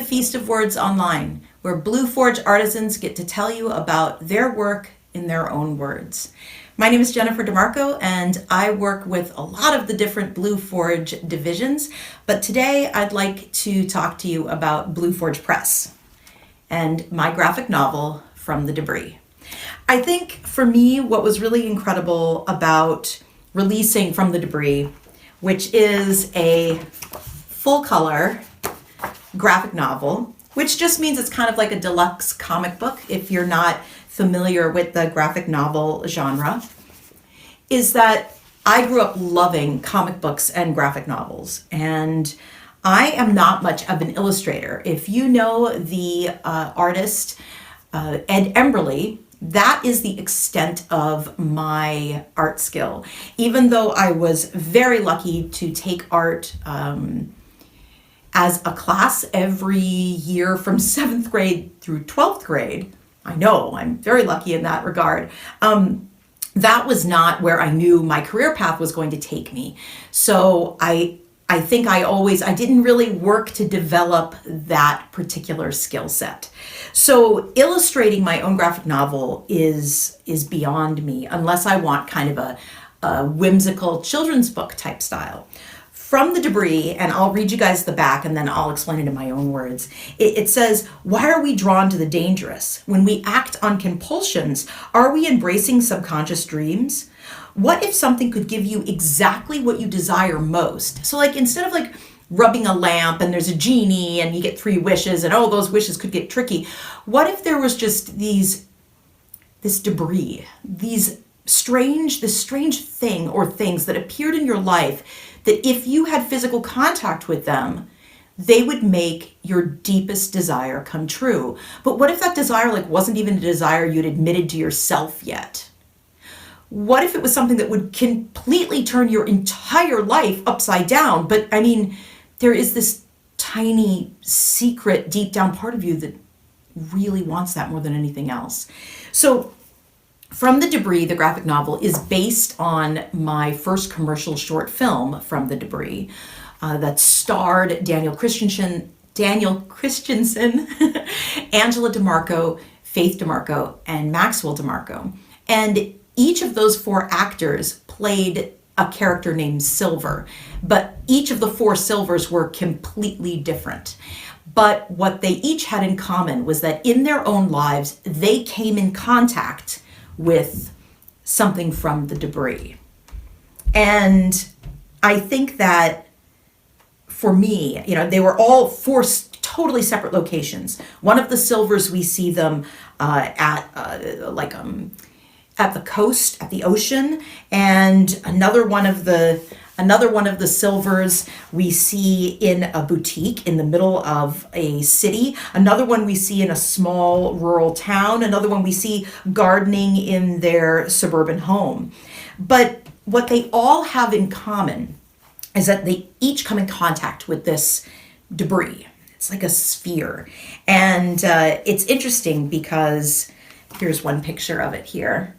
Feast of Words Online, where Blue Forge artisans get to tell you about their work in their own words. My name is Jennifer DeMarco, and I work with a lot of the different Blue Forge divisions, but today I'd like to talk to you about Blue Forge Press and my graphic novel, From the Debris. I think for me, what was really incredible about releasing From the Debris, which is a full color graphic novel, which just means it's kind of like a deluxe comic book if you're not familiar with the graphic novel genre, is that I grew up loving comic books and graphic novels, and I am not much of an illustrator. If you know the artist Ed Emberley, that is the extent of my art skill. Even though I was very lucky to take art as a class every year from 7th grade through 12th grade. I know, I'm very lucky in that regard. That was not where I knew my career path was going to take me. So I think I didn't really work to develop that particular skill set. So illustrating my own graphic novel is beyond me, unless I want kind of a whimsical children's book type style. From the Debris, and I'll read you guys the back and then I'll explain it in my own words. It says, why are we drawn to the dangerous? When we act on compulsions, are we embracing subconscious dreams? What if something could give you exactly what you desire most? So like instead of like rubbing a lamp and there's a genie and you get 3 wishes and oh, those wishes could get tricky. What if there was just this debris, this strange thing or things that appeared in your life that if you had physical contact with them, they would make your deepest desire come true. But what if that desire wasn't even a desire you'd admitted to yourself yet? What if it was something that would completely turn your entire life upside down? But I mean, there is this tiny secret deep down part of you that really wants that more than anything else. So From the Debris, the graphic novel, is based on my first commercial short film, From the Debris, that starred Daniel Christensen, Angela DeMarco, Faith DeMarco, and Maxwell DeMarco. And each of those 4 actors played a character named Silver, but each of the 4 Silvers were completely different. But what they each had in common was that in their own lives, they came in contact with something from the debris. And I think that for me, they were all 4 totally separate locations. One of the Silvers, we see them at the coast, at the ocean, and another one of the Silvers we see in a boutique in the middle of a city. Another one we see in a small rural town. Another one we see gardening in their suburban home. But what they all have in common is that they each come in contact with this debris. It's like a sphere. And it's interesting because here's one picture of it here.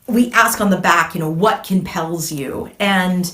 We ask on the back, what compels you? And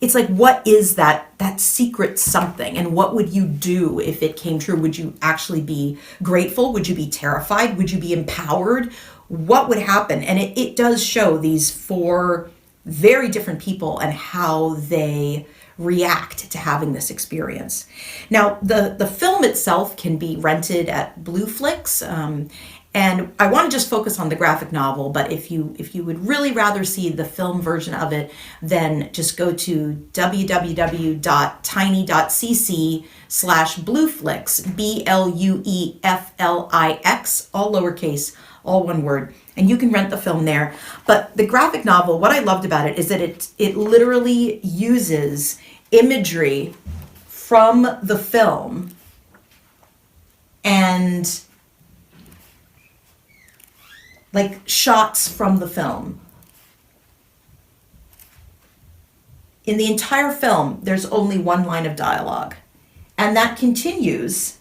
it's like, what is that secret something? And what would you do if it came true? Would you actually be grateful? Would you be terrified? Would you be empowered? What would happen? And it does show these 4 very different people and how they react to having this experience. Now, the film itself can be rented at Blueflix. And I want to just focus on the graphic novel, but if you would really rather see the film version of it, then just go to www.tiny.cc/Blueflix, BLUEFLIX, all lowercase, all one word, and you can rent the film there. But the graphic novel, what I loved about it is that it literally uses imagery from the film and shots from the film. In the entire film, there's only 1 line of dialogue, and that continues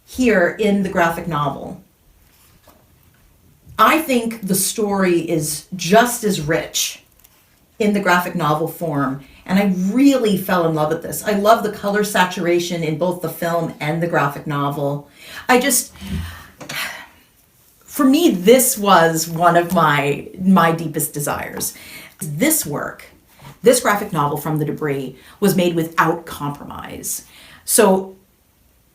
here in the graphic novel. I think the story is just as rich in the graphic novel form And I really fell in love with this. I love the color saturation in both the film and the graphic novel. For me, this was one of my deepest desires. This work, this graphic novel From the Debris, was made without compromise. So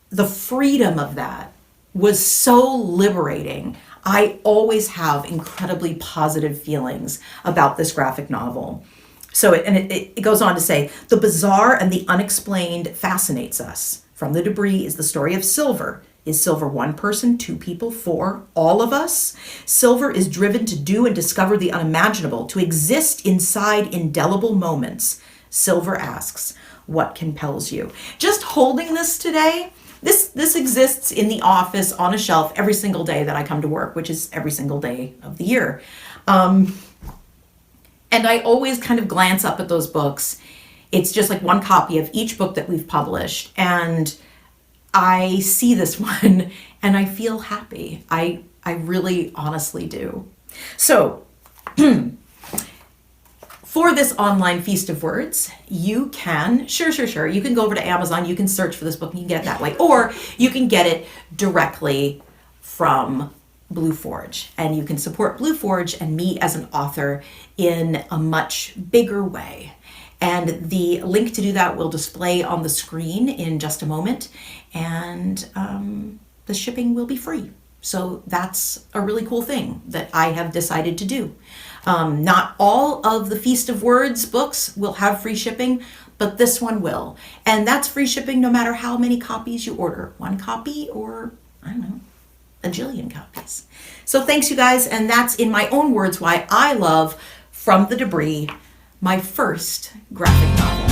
the freedom of that was so liberating. I always have incredibly positive feelings about this graphic novel. So it goes on to say, the bizarre and the unexplained fascinates us. From the Debris is the story of Silver. Is Silver one person, two people, four, all of us? Silver is driven to do and discover the unimaginable, to exist inside indelible moments. Silver asks, what compels you? Just holding this today, this exists in the office on a shelf every single day that I come to work, which is every single day of the year. And I always kind of glance up at those books. It's just like one copy of each book that we've published. And I see this one and I feel happy. I really honestly do. So for this online feast of words, you can, sure. You can go over to Amazon, you can search for this book and you can get it that way. Or you can get it directly from Blue Forge, and you can support Blue Forge and me as an author in a much bigger way. And the link to do that will display on the screen in just a moment, and the shipping will be free. So that's a really cool thing that I have decided to do. Not all of the Feast of Words books will have free shipping, but this one will. And that's free shipping no matter how many copies you order. One copy or, I don't know, a jillion copies. So thanks, you guys. And that's, in my own words, why I love From the Debris, my first graphic novel.